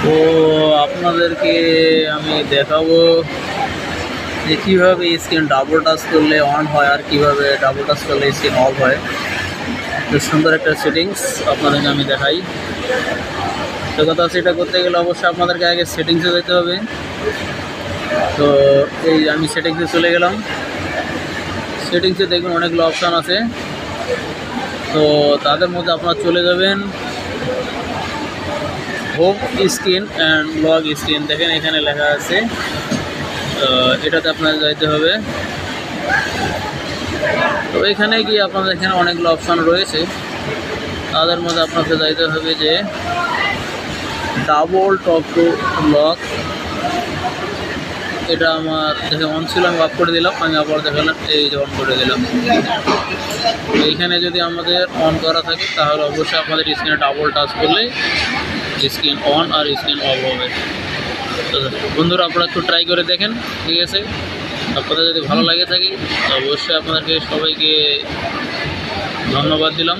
তো আপনাদেরকে আমি দেখাবো যে কীভাবে স্ক্রিন ডাবল টাচ করলে অন হয় আর কীভাবে ডাবল টাচ করলে স্ক্রিন অফ হয়। তো সুন্দর একটা সেটিংস আপনাদেরকে আমি দেখাই। তো কথা হচ্ছে, এটা করতে গেলে অবশ্যই আপনাদেরকে আগে সেটিংসে যেতে হবে। তো এই আমি সেটিংসে চলে গেলাম। সেটিংসে দেখবেন অনেকগুলো অপশান আছে। তো তাদের মধ্যে আপনারা চলে যাবেন home screen and log screen. দেখেন এখানে লেখা আছে, এটাতে আপনার যাইতে হবে। তো এখানে গিয়ে আপনাদের এখানে অনেকগুলো অপশান রয়েছে। তাদের মধ্যে আপনাকে যাইতে হবে যে ডাবল টপ টু লক। এটা আমার দেখে অন ছিল, আমি অফ করে দিলাম। আমি আবার দেখালাম, এই যে অন করে দিলাম। এইখানে যদি আমাদের অন করা থাকে তাহলে অবশ্যই আপনাদের স্ক্রিনে ডাবল টাচ করলে স্ক্রিন অন আর স্ক্রিন অফ হবে। তো বন্ধুরা, আপনারা একটু ট্রাই করে দেখেন, ঠিক আছে? আপনাদের যদি ভালো লাগে থাকে অবশ্যই আপনাদেরকে সবাইকে ধন্যবাদ দিলাম।